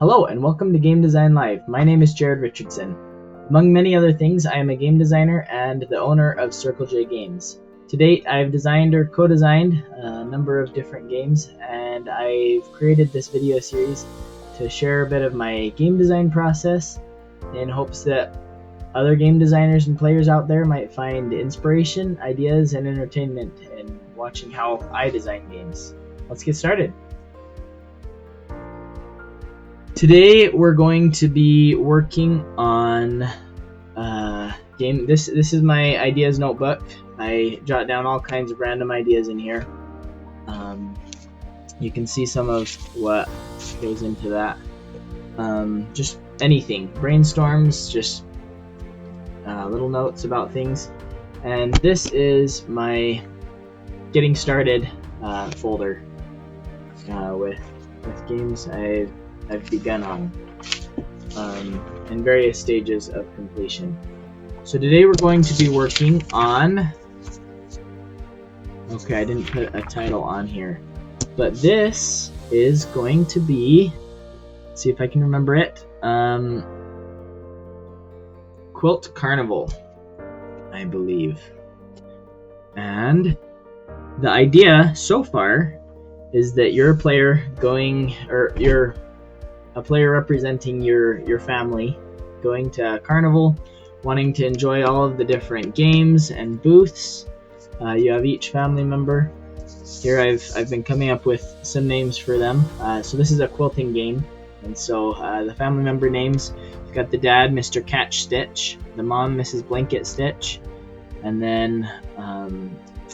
Hello and welcome to Game Design Live. My name is Jared Richardson. Among many other things, I am a game designer and the owner of Circle J Games. To date, I've designed or co-designed a number of different games, and I've created this video series to share a bit of my game design process in hopes that other game designers and players out there might find inspiration, ideas, and entertainment in watching how I design games. Let's get started. Today we're going to be working on game. This is my ideas notebook. I jot down all kinds of random ideas in here. You can see some of what goes into that. Just anything, brainstorms, just little notes about things. And this is my getting started folder with games I've begun on in various stages of completion. So today we're going to be working on, okay, I didn't put a title on here, but this is going to be, let's see if I can remember it, Quilt Carnival, I believe. And the idea so far is that you're a player going, or you're a player representing your family, going to a carnival, wanting to enjoy all of the different games and booths. You have each family member. Here I've been coming up with some names for them. So this is a quilting game, and so the family member names, you've got the dad, Mr. Catch Stitch, the mom, Mrs. Blanket Stitch, and then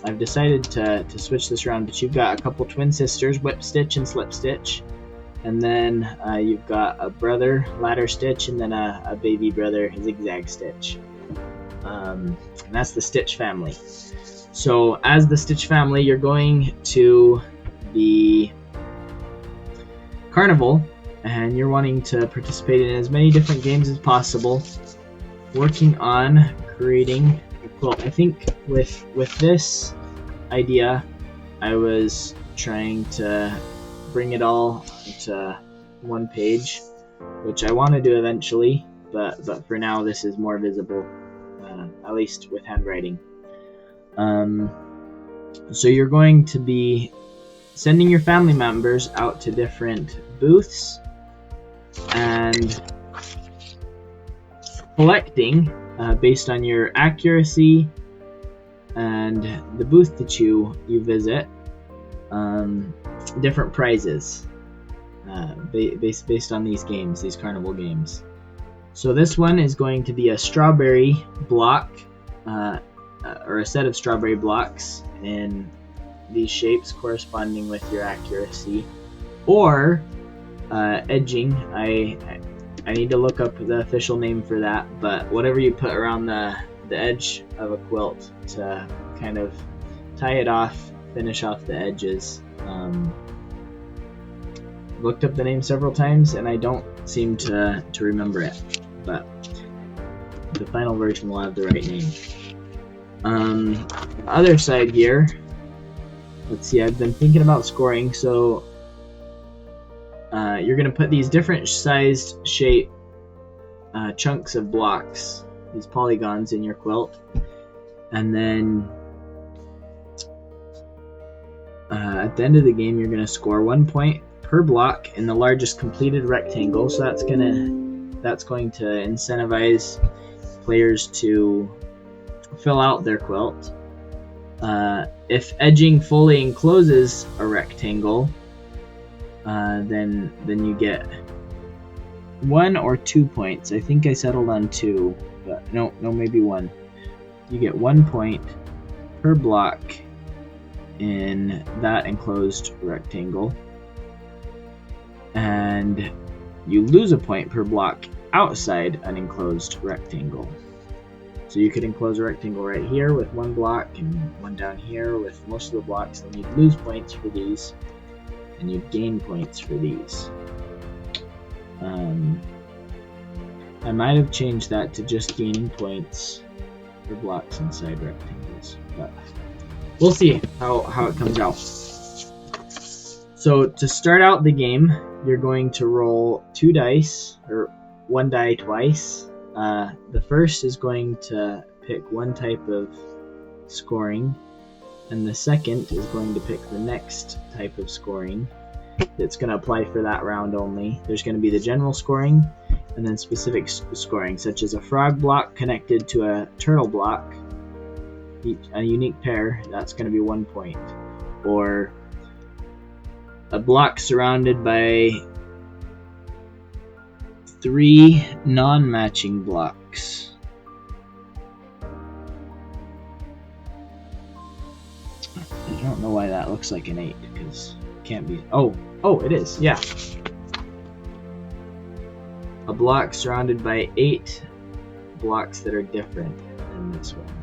I've decided to switch this around, but you've got a couple twin sisters, Whip Stitch and Slip Stitch. And then you've got a brother, Ladder Stitch, and then a baby brother, Zigzag Stitch. And that's the Stitch family. So as the Stitch family, you're going to the carnival, and you're wanting to participate in as many different games as possible, working on creating a quilt. I think with this idea, I was trying to bring it all to one page, which I want to do eventually, but for now this is more visible, at least with handwriting. So you're going to be sending your family members out to different booths and collecting based on your accuracy and the booth that you visit, different prizes based on these games, these carnival games. So this one is going to be a strawberry block, or a set of strawberry blocks in these shapes corresponding with your accuracy, or edging. I need to look up the official name for that, but whatever you put around the edge of a quilt to kind of tie it off, finish off the edges. Looked up the name several times and I don't seem to remember it, but the final version will have the right name. The other side here, let's see, I've been thinking about scoring, so you're going to put these different sized shape chunks of blocks, these polygons, in your quilt, and then at the end of the game you're going to score 1 point per block in the largest completed rectangle. So that's going to incentivize players to fill out their quilt. If edging fully encloses a rectangle, then you get 1 or 2 points. I think I settled on 2, but no, maybe 1. You get 1 point per block in that enclosed rectangle, and you lose a point per block outside an enclosed rectangle. So you could enclose a rectangle right here with 1 block and 1 down here with most of the blocks, and you'd lose points for these and you'd gain points for these. I might have changed that to just gaining points for blocks inside rectangles, but we'll see how it comes out. So to start out the game, you're going to roll 2 dice, or 1 die twice. The first is going to pick one type of scoring, and the second is going to pick the next type of scoring that's going to apply for that round only. There's going to be the general scoring, and then specific scoring, such as a frog block connected to a turtle block, a unique pair, that's going to be 1 point. Or a block surrounded by 3 non-matching blocks. I don't know why that looks like an 8, because it can't be. Oh, it is, yeah. A block surrounded by 8 blocks that are different than this one.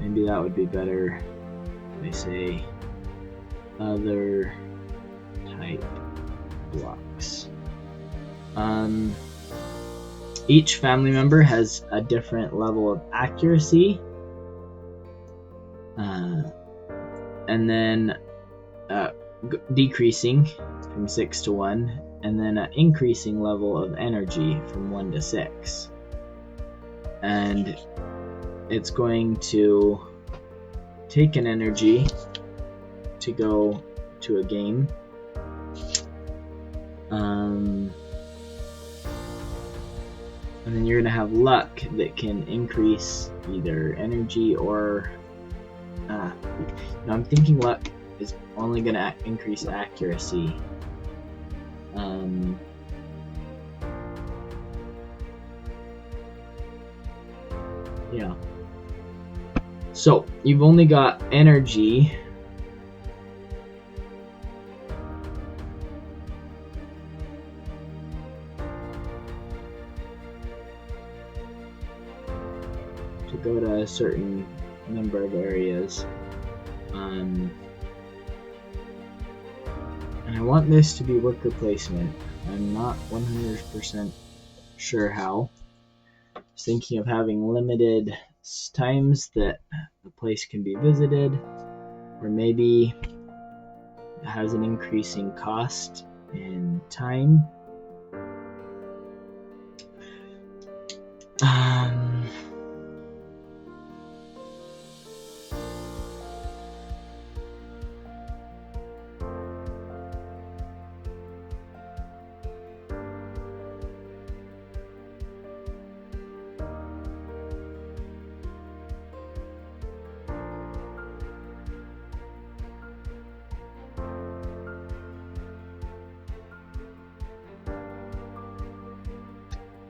Maybe that would be better if I say other type blocks. Each family member has a different level of accuracy, and then decreasing from 6 to 1, and then an increasing level of energy from 1 to 6. And it's going to take an energy to go to a game. And then you're going to have luck that can increase either energy or... I'm thinking luck is only going to increase accuracy. Yeah. So, you've only got energy. To go to a certain number of areas. And I want this to be worker placement. I'm not 100% sure how. I was thinking of having limited times that the place can be visited, or maybe it has an increasing cost in time.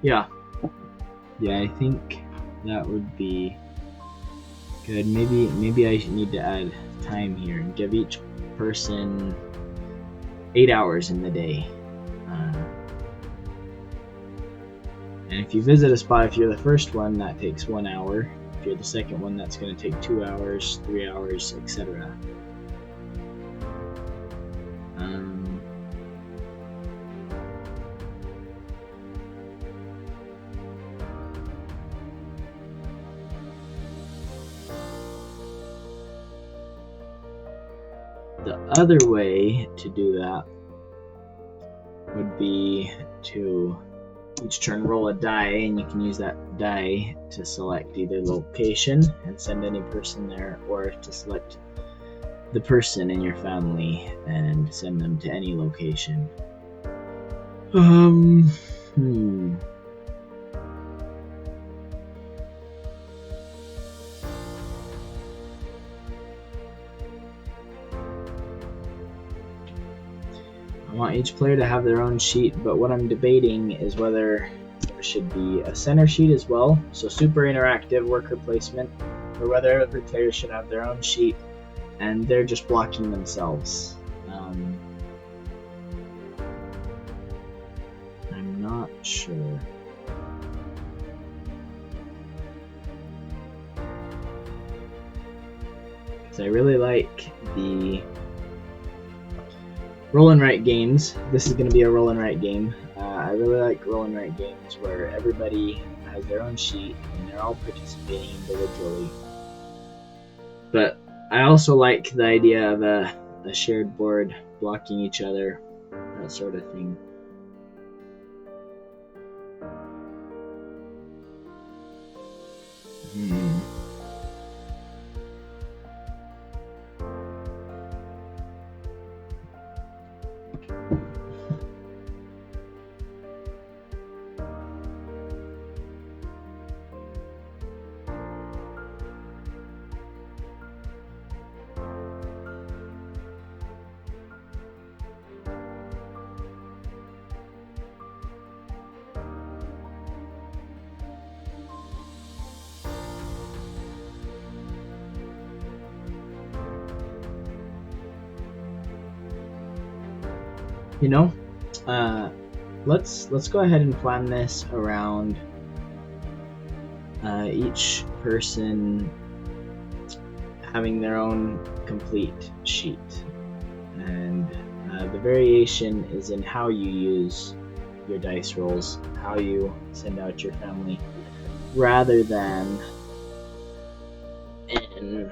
Yeah, I think that would be good. Maybe I need to add time here and give each person 8 hours in the day. And if you visit a spot, if you're the first one, that takes 1 hour. If you're the second one, that's going to take 2 hours, 3 hours, etc. The other way to do that would be to each turn roll a die, and you can use that die to select either location and send any person there, or to select the person in your family and send them to any location. I want each player to have their own sheet, but what I'm debating is whether there should be a center sheet as well, so super interactive worker placement, or whether every player should have their own sheet and they're just blocking themselves. I'm not sure. Because I really like the roll and write games. This is going to be a roll and write game. I really like roll and write games where everybody has their own sheet, and they're all participating individually. But I also like the idea of a shared board blocking each other, that sort of thing. You know, let's go ahead and plan this around each person having their own complete sheet, and the variation is in how you use your dice rolls, how you send out your family, rather than in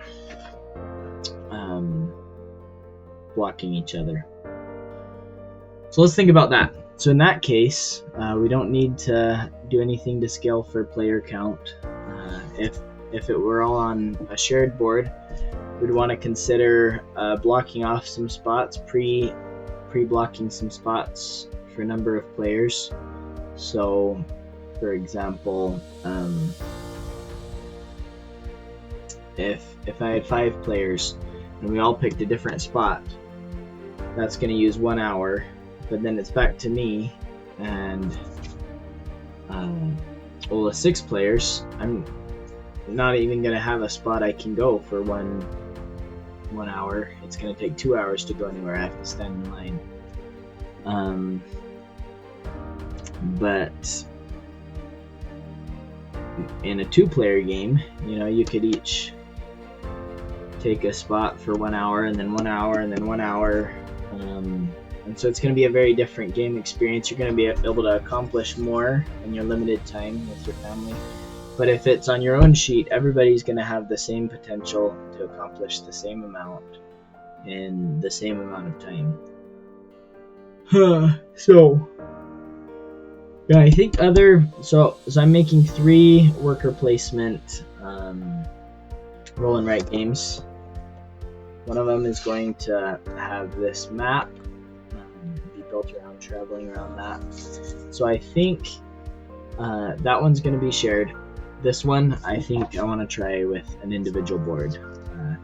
blocking each other. So let's think about that. So in that case, we don't need to do anything to scale for player count. If it were all on a shared board, we'd want to consider blocking off some spots, pre-blocking some spots for a number of players. So, for example, if I had 5 players and we all picked a different spot, that's going to use 1 hour. But then it's back to me, and with 6 players, I'm not even going to have a spot I can go for one hour. It's going to take 2 hours to go anywhere. I have to stand in line. But in a 2-player game, you could each take a spot for 1 hour, and then 1 hour, and then 1 hour. And so it's going to be a very different game experience. You're going to be able to accomplish more in your limited time with your family. But if it's on your own sheet, everybody's going to have the same potential to accomplish the same amount in the same amount of time. So yeah, I think so I'm making 3 worker placement roll and write games. One of them is going to have this map be built around traveling around that. So I think that one's going to be shared. This one, I think I want to try with an individual board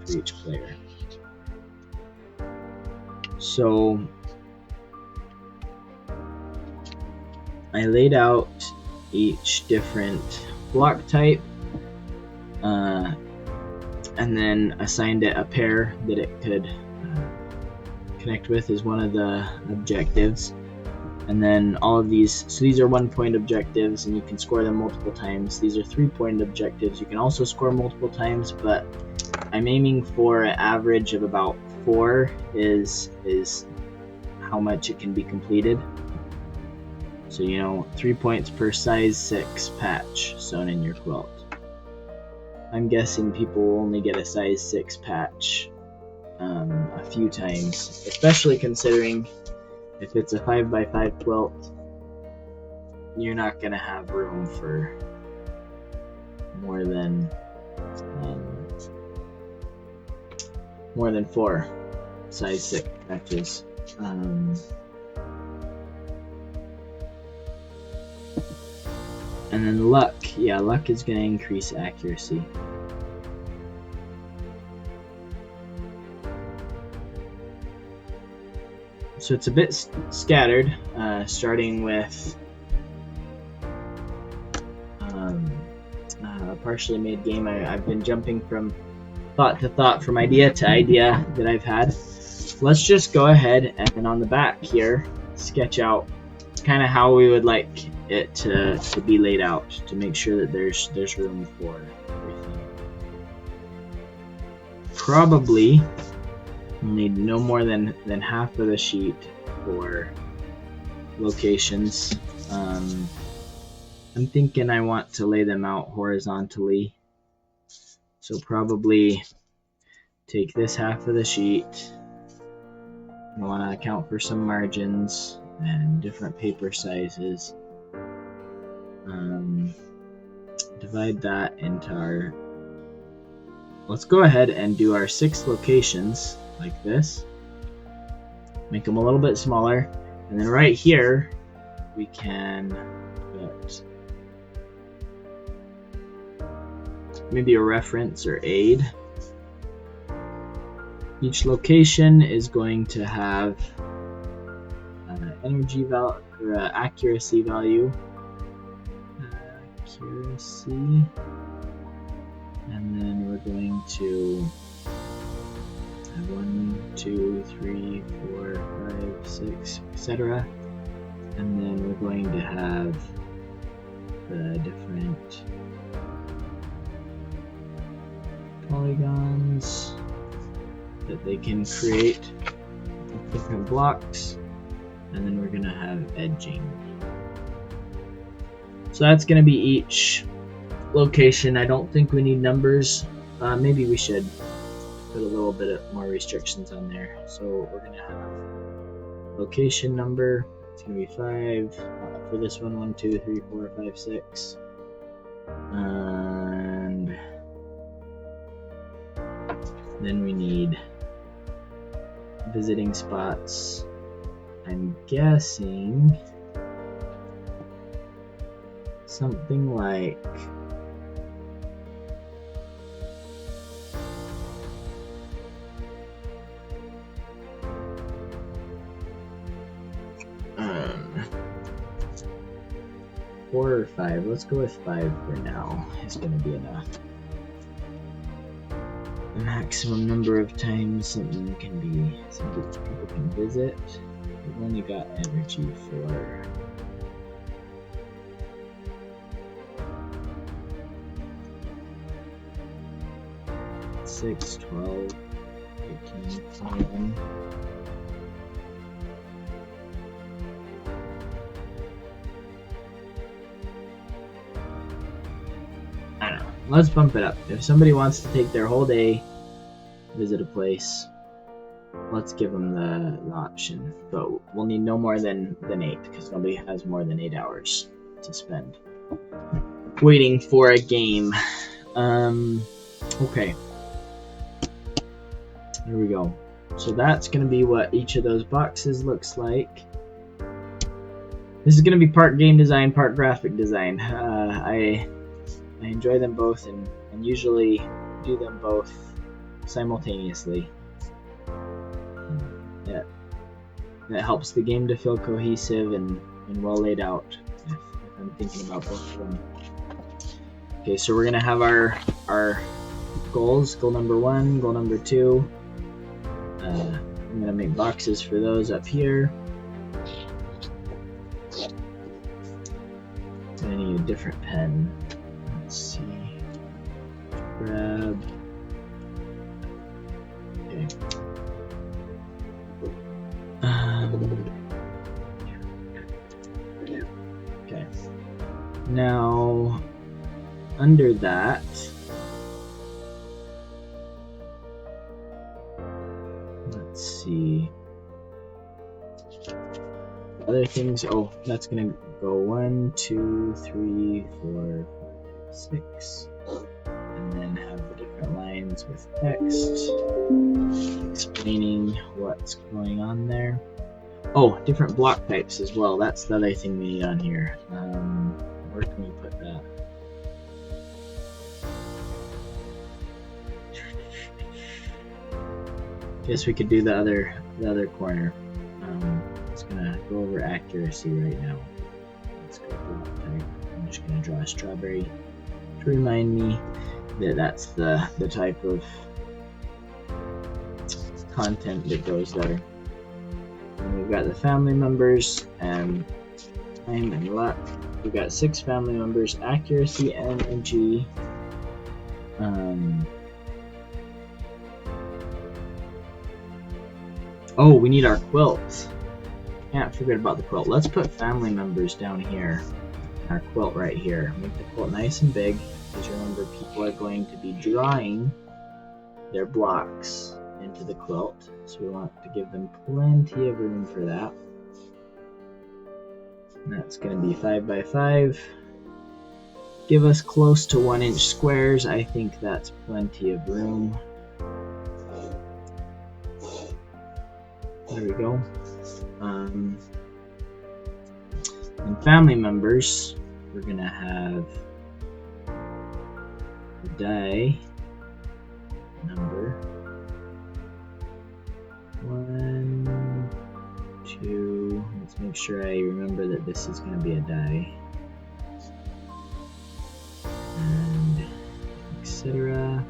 for each player. So I laid out each different block type, and then assigned it a pair that it could connect with as one of the objectives. And then all of these, so these are 1-point objectives, and you can score them multiple times. These are 3-point objectives. You can also score multiple times, but I'm aiming for an average of about 4 is how much it can be completed. So 3 points per size 6 patch sewn in your quilt. I'm guessing people will only get a size 6 patch a few times, especially considering if it's a 5x5 quilt, you're not going to have room for more than 4 size 6 patches. And then luck. Yeah, luck is going to increase accuracy. So it's a bit scattered, starting with a partially made game. I've been jumping from thought to thought, from idea to idea that I've had. Let's just go ahead and on the back here, sketch out kind of how we would like it to be laid out, to make sure that there's room for everything. Probably we'll need no more than half of the sheet for locations. I'm thinking I want to lay them out horizontally. So probably take this half of the sheet. I want to account for some margins and different paper sizes. Divide that into our... Let's go ahead and do our 6 locations like this. Make them a little bit smaller. And then right here, we can put maybe a reference or aid. Each location is going to have energy value or accuracy value. Accuracy. And then we're going to have 1, 2, 3, 4, 5, 6, etc. And then we're going to have the different polygons that they can create with different blocks, and then we're going to have edging. So that's going to be each location. I don't think we need numbers. Maybe we should put a little bit more restrictions on there. So we're going to have location number. It's going to be 5. For this one, 1, 2, 3, 4, 5, 6. And then we need visiting spots. I'm guessing something like four or 5. Let's go with 5 for now. It's going to be enough. The maximum number of times something can be, some people can visit. We've only got energy for 6, 12, 18, 21. I don't know. Let's bump it up. If somebody wants to take their whole day, visit a place, let's give them the option. But we'll need no more than 8, because nobody has more than 8 hours to spend waiting for a game. Okay. There we go. So that's going to be what each of those boxes looks like. This is going to be part game design, part graphic design. I enjoy them both and usually do them both simultaneously. That helps the game to feel cohesive and well laid out if I'm thinking about both of them. Okay, so we're going to have our goals. Goal number 1, goal number 2. I'm going to make boxes for those up here. I need a different pen. Let's see. Grab. Okay. Okay. Now, under that, let's see. Other things. Oh, that's gonna go 1, 2, 3, 4, 5, 6, and then have the different lines with text explaining what's going on there. Oh, different block types as well. That's the other thing we need on here. Where can we put that? Guess we could do the other corner. Just gonna go over accuracy right now. Let's go block type. I'm just gonna draw a strawberry to remind me that that's the type of content that goes there. And we've got the family members and time and luck. We've got 6 family members, accuracy, energy. Oh, we need our quilts. Can't forget about the quilt. Let's put family members down here. our quilt right here. Make the quilt nice and big, because remember, people are going to be drawing their blocks into the quilt, so we want to give them plenty of room for that. And that's going to be 5 by 5. Give us close to 1-inch squares. I think that's plenty of room. There we go. And family members, we're going to have the die number 1, 2. Let's make sure I remember that this is going to be a die, and etc.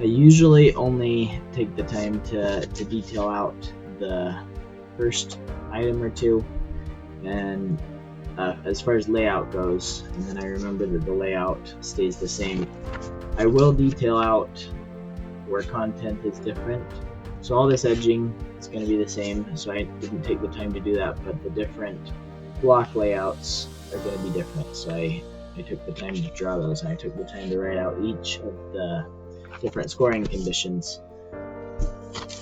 I usually only take the time to detail out the first item or two, and as far as layout goes, and then I remember that the layout stays the same. I will detail out where content is different, so all this edging is going to be the same, so I didn't take the time to do that, but the different block layouts are going to be different, so I took the time to draw those, and I took the time to write out each of the different scoring conditions.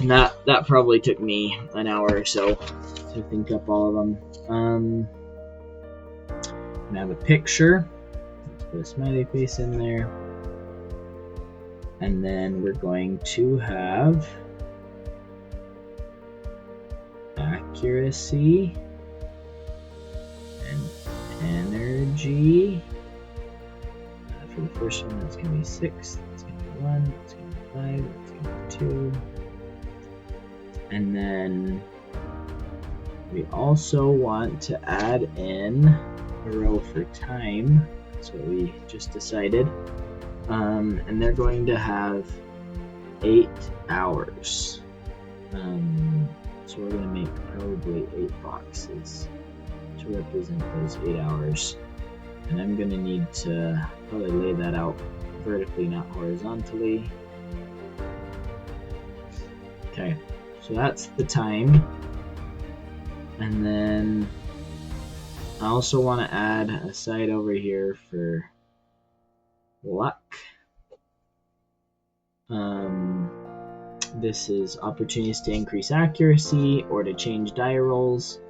And that probably took me an hour or so to think up all of them. I'm gonna have a picture. Let's put a smiley face in there. And then we're going to have accuracy and energy. For the first one, that's going to be 6, that's going to be 1, that's going to be 5, that's going to be 2. And then we also want to add in a row for time. That's what we just decided. And they're going to have 8 hours. So we're going to make probably 8 boxes to represent those 8 hours. And I'm going to need to probably lay that out vertically, not horizontally. Okay, so that's the time. And then I also want to add a side over here for luck. This is opportunities to increase accuracy or to change die rolls.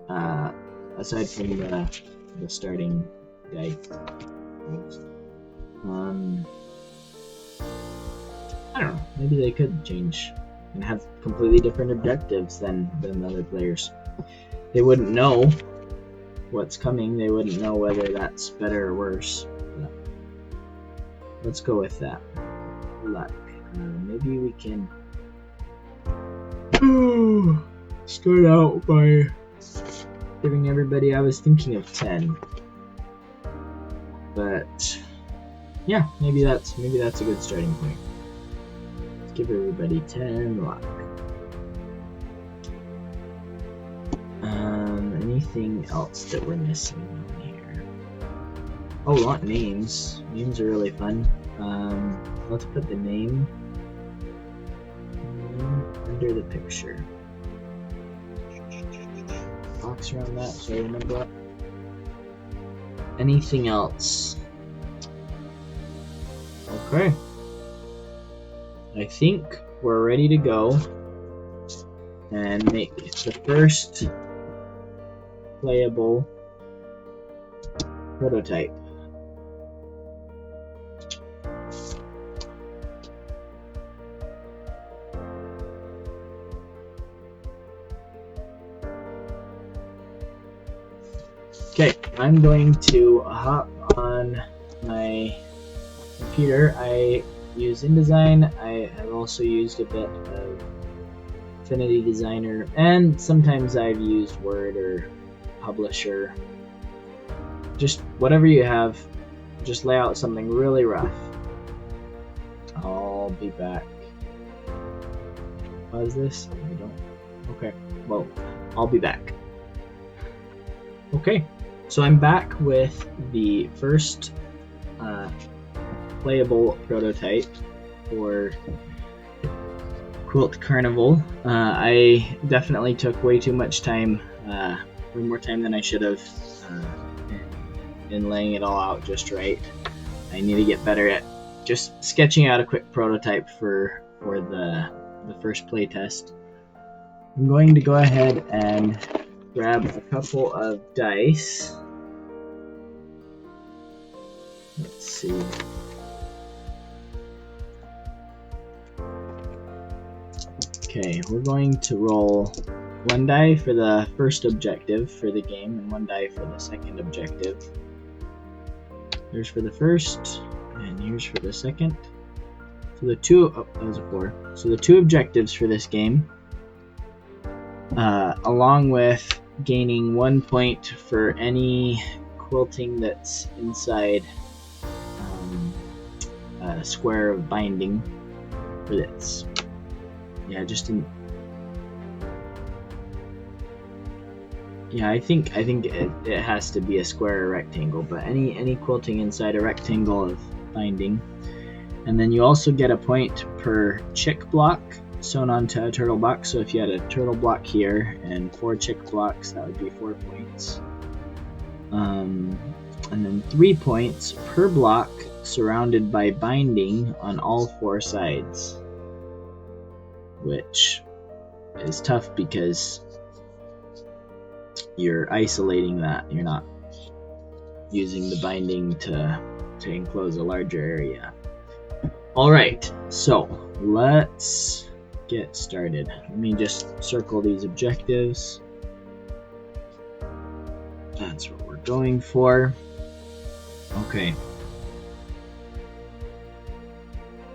Aside from the starting die. I don't know, maybe they could change and have completely different objectives than the other players. They wouldn't know what's coming, they wouldn't know whether that's better or worse. But let's go with that. Luck. Maybe we can start out by giving everybody, I was thinking of 10, but yeah, maybe that's a good starting point. Let's give everybody 10 luck. Anything else that we're missing on here? Oh, we want names. Names are really fun. Let's put the name under the picture. Box around that so I remember it. Anything else? Okay. I think we're ready to go and make the first playable prototype. Okay, I'm going to hop on my computer. I use InDesign. I have also used a bit of Affinity Designer, and sometimes I've used Word or Publisher. Just whatever you have, just lay out something really rough. I'll be back. Pause this? I don't. Okay, well, I'll be back. Okay. So I'm back with the first playable prototype for Quilt Carnival. I definitely took way too much time way more time than I should have in laying it all out just right. I need to get better at just sketching out a quick prototype for the first playtest. I'm going to go ahead and grab a couple of dice. Let's see. Okay, we're going to roll one die for the first objective for the game and one die for the second objective. Here's for the first, and here's for the second. So the two, oh, that was a 4. So the two objectives for this game, along with gaining 1 point for any quilting that's inside a square of binding for this. Yeah, just in. Yeah, I think it has to be a square or rectangle, but any quilting inside a rectangle of binding. And then you also get a point per chick block sewn onto a turtle block. So if you had a turtle block here and 4 chick blocks, that would be 4 points. And then 3 points per block surrounded by binding on all 4 sides, which is tough because you're isolating that. You're not using the binding to enclose a larger area. Alright, so let's get started. Let me just circle these objectives. That's what we're going for. Okay.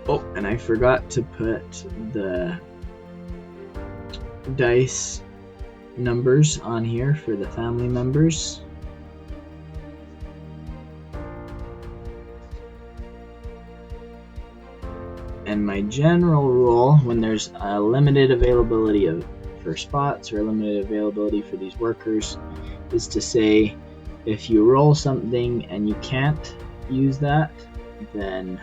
Oh, and I forgot to put the dice numbers on here for the family members. And my general rule when there's a limited availability for spots or a limited availability for these workers is to say, if you roll something and you can't use that, then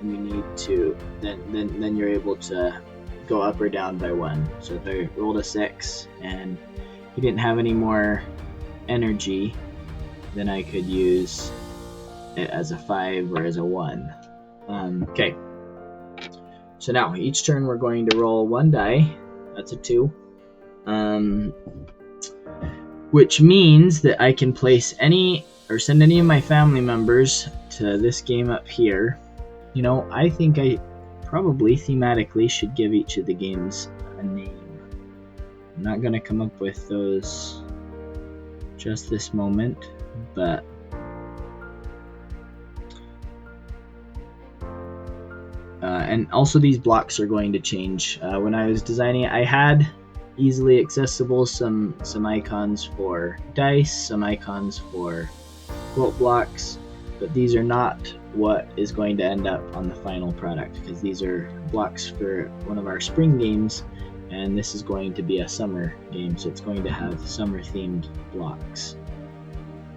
you need to then you're able to go up or down by 1. So if I rolled a 6 and you didn't have any more energy, then I could use it as a 5 or as a 1. Okay. So now each turn we're going to roll 1 die. That's a 2. Which means that I can place any or send any of my family members to this game up here. You know, I think I probably thematically should give each of the games a name. I'm not going to come up with those just this moment, but and also these blocks are going to change. When I was designing it, I had easily accessible some icons for dice, some icons for quilt blocks, but these are not what is going to end up on the final product, because these are blocks for one of our spring games, and this is going to be a summer game, so it's going to have summer themed blocks.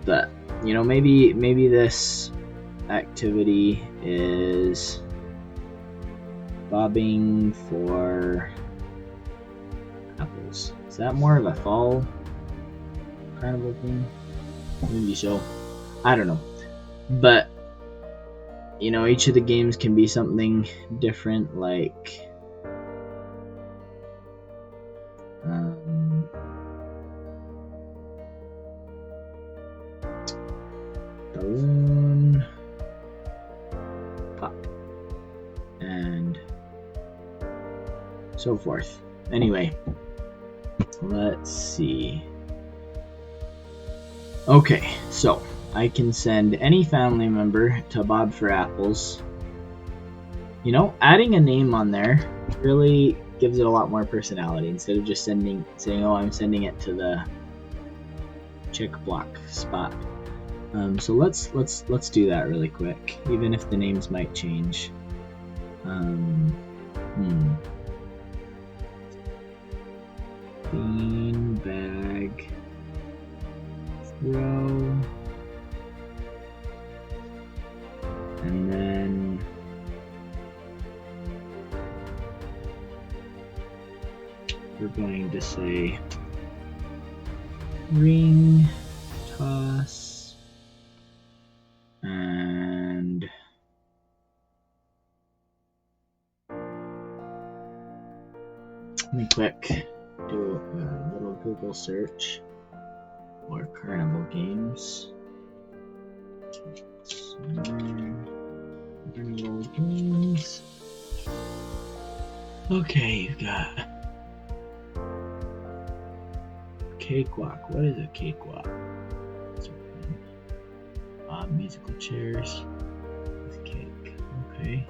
But you know, maybe this activity is bobbing for apples. Is that more of a fall carnival thing? Maybe so. I don't know. But you know, each of the games can be something different, like balloon pop and so forth. Anyway, let's see. Okay, so I can send any family member to Bob for Apples. You know, adding a name on there really gives it a lot more personality instead of just saying, oh, I'm sending it to the chick block spot. So let's do that really quick, even if the names might change. Bean bag throw. And then we're going to say ring, toss, and let me quick do a little Google search for Carnival games. Carnival games. Okay, you've got cakewalk. What is a cakewalk? Musical chairs with cake. Okay.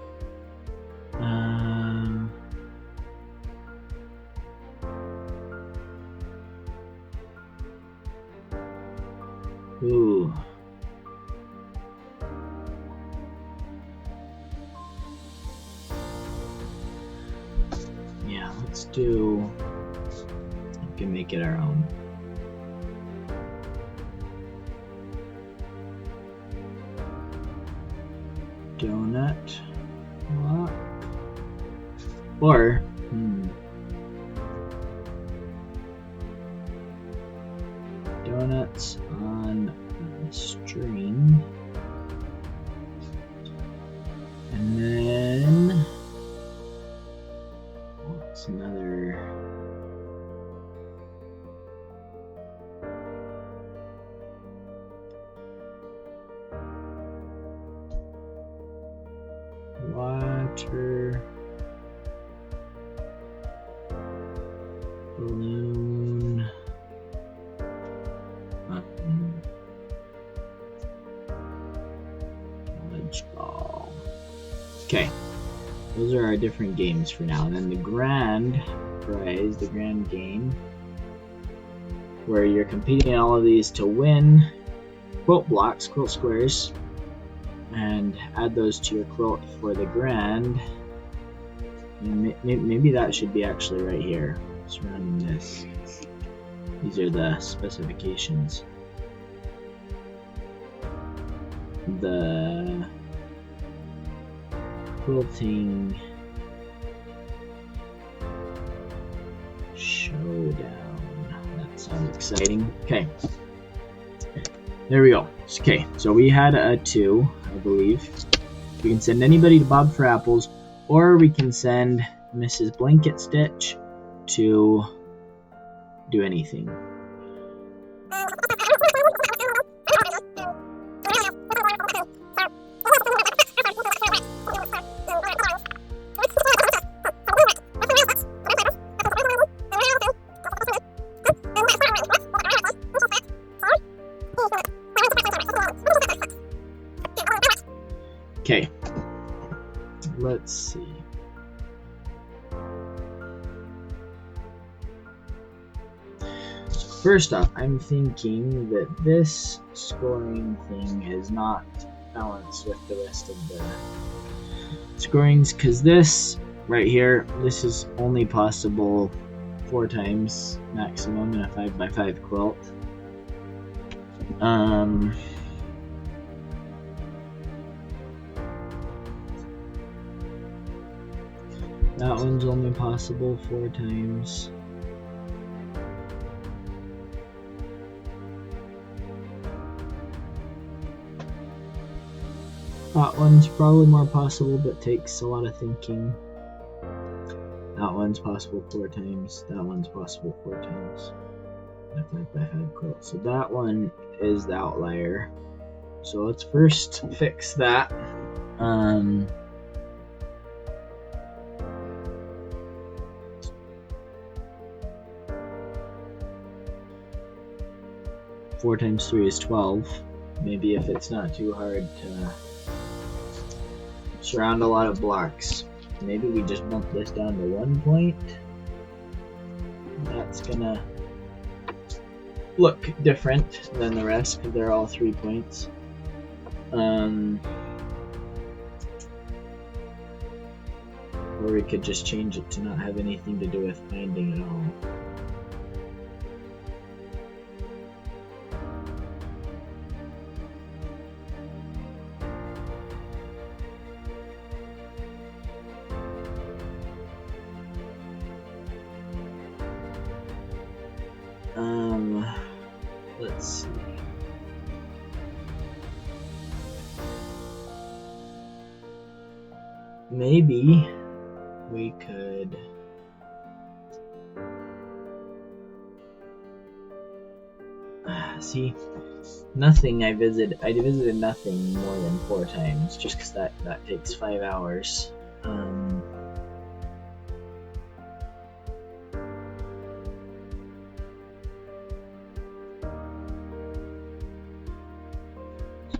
Ooh. Yeah, let's do. We can make it our own. Donut block. Or donuts on a string. And then what's another? Water balloon. College ball. Okay, those are our different games for now. And then the grand prize, the grand game, where you're competing in all of these to win quilt blocks, quilt squares, and add those to your quilt for the grand. And maybe that should be actually right here, surrounding this. These are the specifications. The quilting showdown. That sounds exciting. Okay. There we go. Okay, so we had a 2, I believe. We can send anybody to Bob for Apples, or we can send Mrs. Blanket Stitch to do anything. Okay, let's see. So first off, I'm thinking that this scoring thing is not balanced with the rest of the scorings, because this right here, this is only possible 4 times maximum in a 5x5 quilt. That one's only possible 4 times. That one's probably more possible, but takes a lot of thinking. That one's possible 4 times. That one's possible 4 times. A 5x5 quilt. So that one is the outlier. So let's first fix that. 4 times 3 is 12. Maybe if it's not too hard to surround a lot of blocks, maybe we just bump this down to 1 point. That's gonna look different than the rest because they're all 3 points. Or we could just change it to not have anything to do with binding at all. Let's see. Maybe we could see nothing. I visited nothing more than 4 times, just because that takes 5 hours.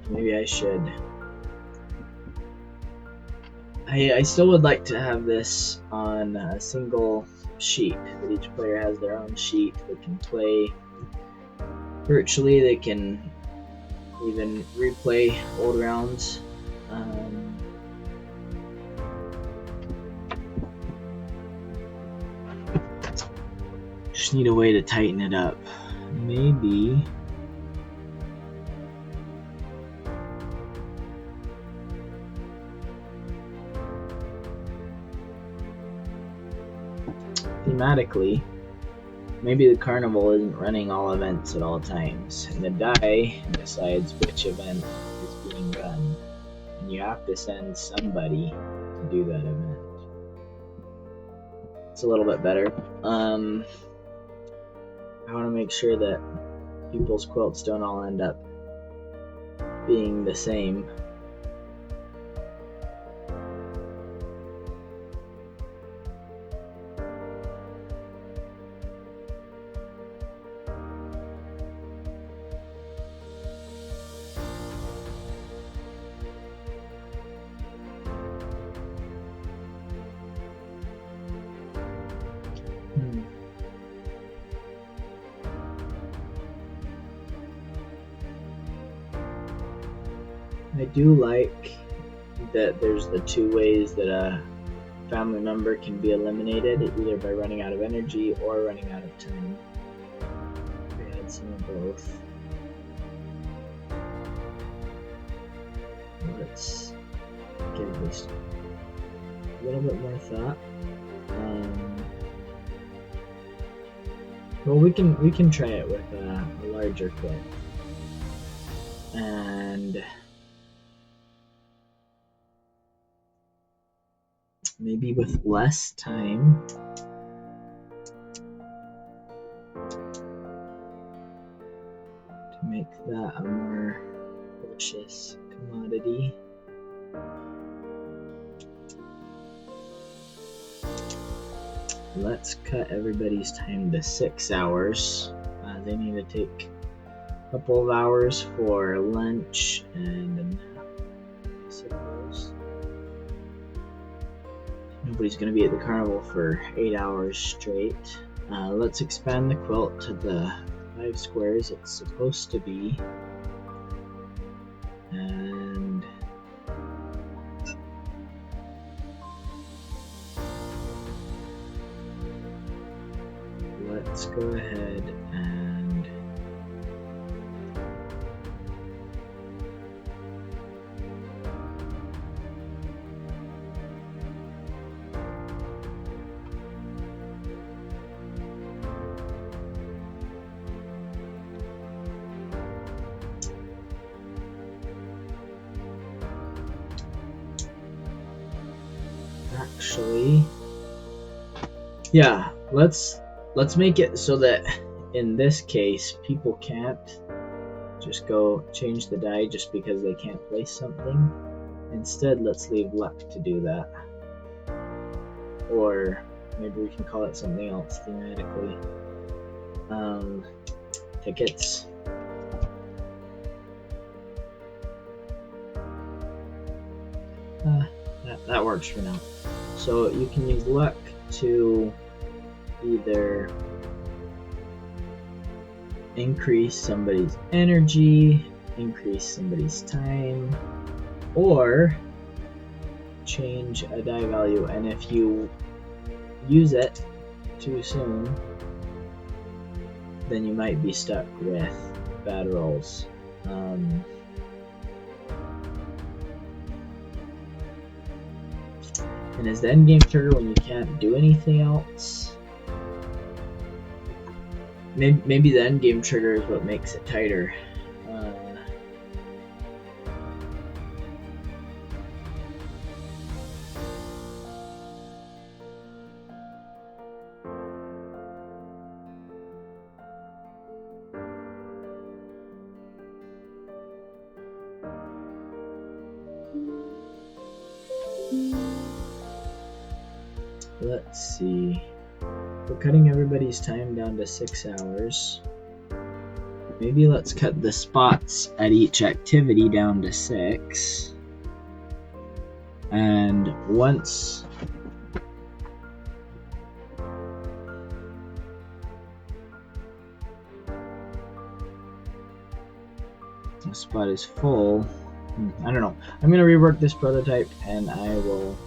Maybe I should. I still would like to have this on a single sheet, that each player has their own sheet. They can play virtually, they can even replay old rounds. Just need a way to tighten it up. Maybe thematically, maybe the carnival isn't running all events at all times, and the die decides which event is being run, and you have to send somebody to do that event. It's a little bit better. I want to make sure that people's quilts don't all end up being the same. I do like that there's the 2 ways that a family member can be eliminated, either by running out of energy or running out of time. We had some of both. Let's give this a little bit more thought. Well, we can try it with a larger quilt, and maybe with less time. To make that a more precious commodity. Let's cut everybody's time to 6 hours. They need to take a couple of hours for lunch and a nap, I suppose. Nobody's going to be at the carnival for 8 hours straight. Let's expand the quilt to the 5 squares it's supposed to be. And let's go ahead and actually, yeah, let's make it so that in this case people can't just go change the die just because they can't place something. Instead, let's leave luck to do that, or maybe we can call it something else thematically. Tickets. That works for now. So you can use luck to either increase somebody's energy, increase somebody's time, or change a die value. And if you use it too soon, then you might be stuck with bad rolls. And is the endgame trigger when you can't do anything else? maybe the end game trigger is what makes it tighter. Let's see. We're cutting everybody's time down to 6 hours. Maybe let's cut the spots at each activity down to 6. And once the spot is full, I don't know. I'm going to rework this prototype and I will